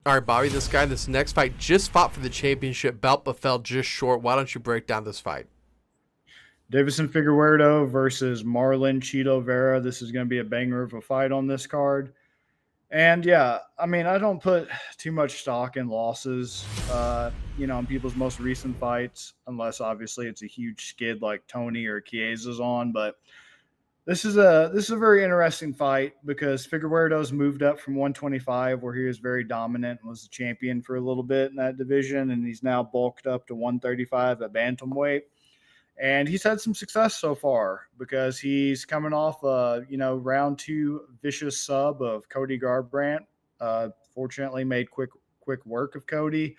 All right, Bobby, this next fight just fought for the championship belt but fell just short. Why don't you break down this fight? Deiveson Figueiredo versus Marlon Cheeto Vera. This is going to be a banger of a fight on this card. And yeah, I mean, I don't put too much stock in losses, in people's most recent fights, unless obviously it's a huge skid like Tony or Chiesa's on. But this is a very interesting fight because Figueiredo's moved up from 125, where he was very dominant and was the champion for a little bit in that division, and he's now bulked up to 135 at bantamweight. And he's had some success so far because he's coming off round two vicious sub of Cody Garbrandt. Fortunately, made quick work of Cody.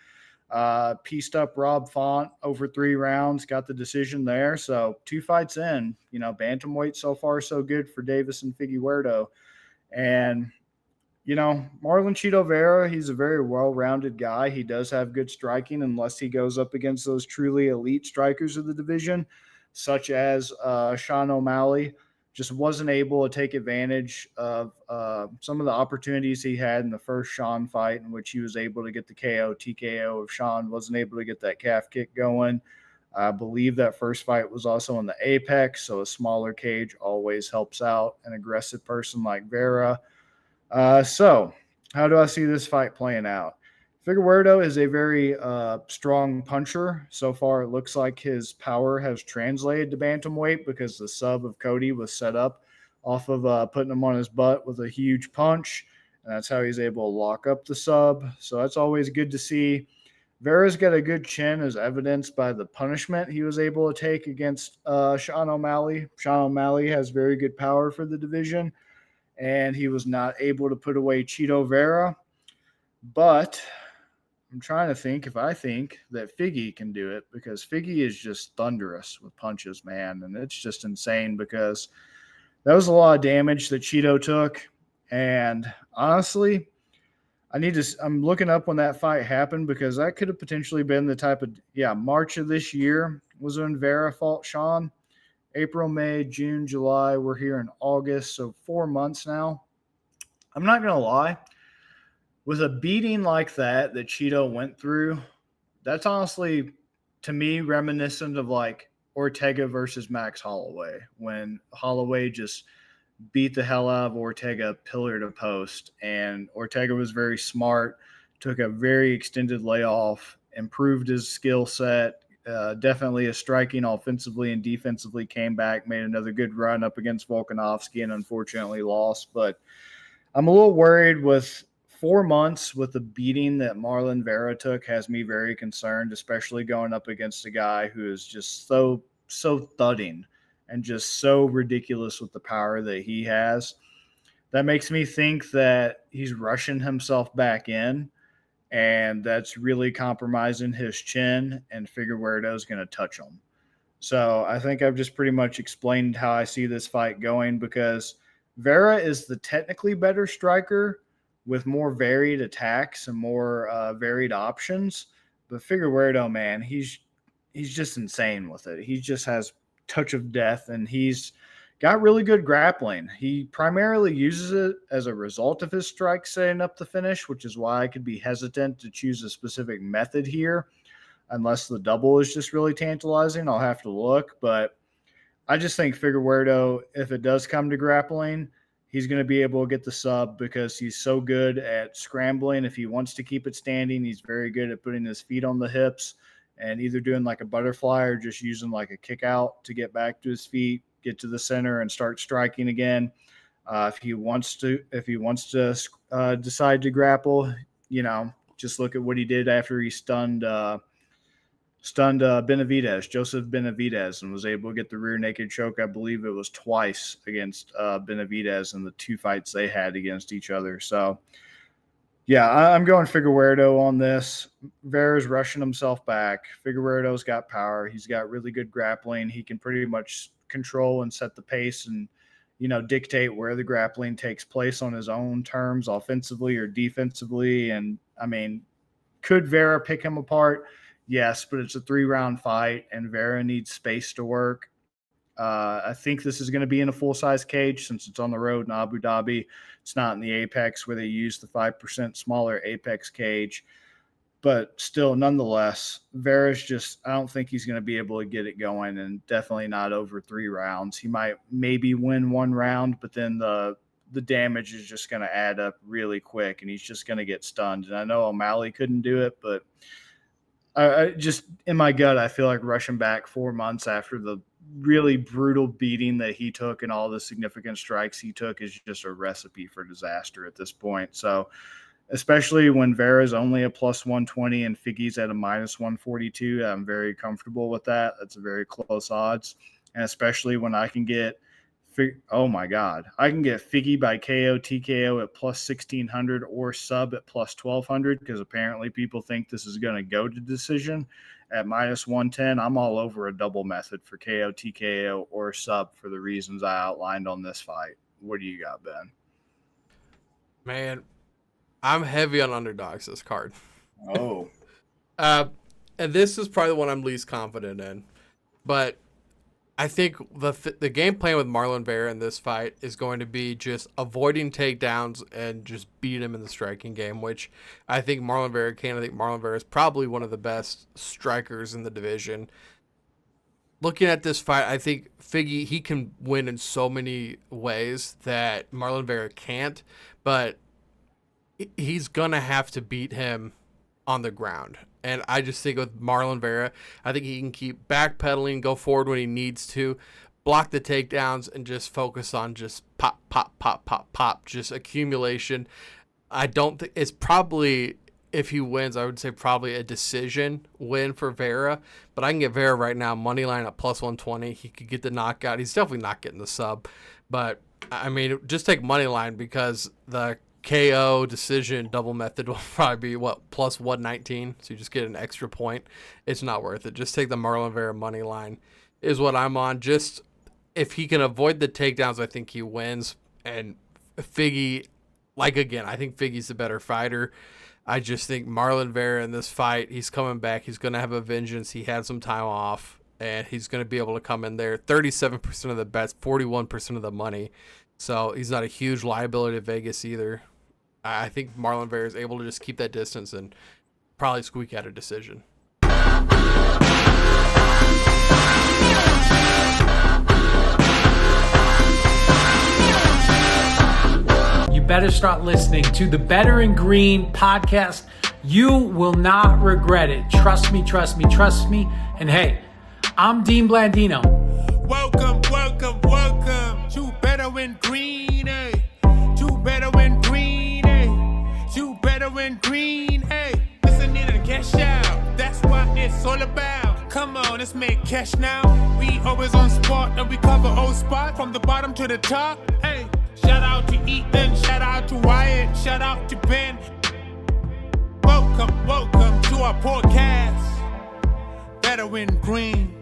Pieced up Rob Font over 3 rounds, got the decision there. So 2 fights in, bantamweight so far so good for Deiveson Figueiredo. And Marlon Cheeto Vera, he's a very well-rounded guy. He does have good striking unless he goes up against those truly elite strikers of the division, such as Sean O'Malley. Just wasn't able to take advantage of some of the opportunities he had in the first Sean fight, in which he was able to get the KO, TKO of Sean, wasn't able to get that calf kick going. I believe that first fight was also in the Apex, so a smaller cage always helps out an aggressive person like Vera. So, how do I see this fight playing out? Figueiredo is a very strong puncher. So far, it looks like his power has translated to bantamweight because the sub of Cody was set up off of putting him on his butt with a huge punch. And that's how he's able to lock up the sub. So that's always good to see. Vera's got a good chin, as evidenced by the punishment he was able to take against Sean O'Malley. Sean O'Malley has very good power for the division, and he was not able to put away Cheeto Vera. But I'm trying to think if I think that Figgy can do it, because Figgy is just thunderous with punches, man. And it's just insane because that was a lot of damage that Cheeto took. And honestly, I'm looking up when that fight happened, because that could have potentially been the type of, March of this year was when Vera fought Sean. April, May, June, July. We're here in August, so 4 months now. I'm not going to lie. With a beating like that Cheeto went through, that's honestly, to me, reminiscent of like Ortega versus Max Holloway, when Holloway just beat the hell out of Ortega pillar to post, and Ortega was very smart, took a very extended layoff, improved his skill set, definitely a striking offensively and defensively, came back, made another good run up against Volkanovski, and unfortunately lost. But I'm a little worried with 4 months with the beating that Marlon Vera took, has me very concerned, especially going up against a guy who is just so thudding and just so ridiculous with the power that he has. That makes me think that he's rushing himself back in, and that's really compromising his chin, and Figueiredo is going to touch him. So I think I've just pretty much explained how I see this fight going, because Vera is the technically better striker with more varied attacks and more varied options. But Figueiredo, man, he's just insane with it. He just has touch of death, and he's got really good grappling. He primarily uses it as a result of his strike setting up the finish, which is why I could be hesitant to choose a specific method here, unless the double is just really tantalizing. I'll have to look, but I just think Figueiredo, if it does come to grappling, he's going to be able to get the sub because he's so good at scrambling. If he wants to keep it standing, he's very good at putting his feet on the hips and either doing like a butterfly or just using like a kick out to get back to his feet, get to the center, and start striking again. If he wants to decide to grapple, just look at what he did after he stunned Benavidez, Joseph Benavidez, and was able to get the rear naked choke. I believe it was twice against Benavidez in the 2 fights they had against each other. So, yeah, I'm going Figueiredo on this. Vera's rushing himself back. Figueiredo's got power. He's got really good grappling. He can pretty much control and set the pace and, dictate where the grappling takes place on his own terms, offensively or defensively. And, I mean, could Vera pick him apart? Yes, but it's a 3-round fight, and Vera needs space to work. I think this is going to be in a full-size cage since it's on the road in Abu Dhabi. It's not in the apex where they use the 5% smaller apex cage. But still, nonetheless, Vera's just, I don't think he's going to be able to get it going, and definitely not over 3 rounds. He might maybe win 1 round, but then the damage is just going to add up really quick, and he's just going to get stunned. And I know O'Malley couldn't do it, but I just, in my gut, I feel like rushing back 4 months after the really brutal beating that he took and all the significant strikes he took is just a recipe for disaster at this point. So, especially when Vera's only a plus 120 and Figgy's at a minus 142. I'm very comfortable with that. That's a very close odds. And especially when I can get, oh my God, I can get Figgy by KO, TKO at plus 1,600 or sub at plus 1,200 because apparently people think this is going to go to decision at minus 110. I'm all over a double method for KO, TKO or sub for the reasons I outlined on this fight. What do you got, Ben? Man, I'm heavy on underdogs this card. Oh. And this is probably the one I'm least confident in. But I think the game plan with Marlon Vera in this fight is going to be just avoiding takedowns and just beat him in the striking game, which I think Marlon Vera can. I think Marlon Vera is probably one of the best strikers in the division. Looking at this fight, I think Figgy, he can win in so many ways that Marlon Vera can't. But he's going to have to beat him on the ground. And I just think with Marlon Vera, I think he can keep backpedaling, go forward when he needs to, block the takedowns, and just focus on just pop, pop, pop, pop, pop, just accumulation. I don't think it's probably, if he wins, I would say probably a decision win for Vera. But I can get Vera right now, money line at plus 120. He could get the knockout. He's definitely not getting the sub. But, I mean, just take money line because the KO decision double method will probably be plus 119, so you just get an extra point. It's not worth it. Just take the Marlon Vera money line is what I'm on. Just if he can avoid the takedowns, I think he wins. And Figgy, again, I think Figgy's the better fighter. I just think Marlon Vera in this fight, he's coming back. He's going to have a vengeance. He had some time off, and he's going to be able to come in there. 37% of the bets, 41% of the money. So he's not a huge liability to Vegas either. I think Marlon Vera is able to just keep that distance and probably squeak out a decision. You better start listening to the Better in Green podcast. You will not regret it. Trust me, trust me, trust me. And hey, I'm Dean Blandino. Welcome, welcome, welcome to Better in Green, eh? To Better in Green, eh? To Better in Green, eh? Listen in and cash out. That's what it's all about. Come on, let's make cash now. We always on spot and we cover all spots from the bottom to the top. Hey, shout out to Ethan, shout out to Wyatt, shout out to Ben. Welcome, welcome to our podcast. Better in Green.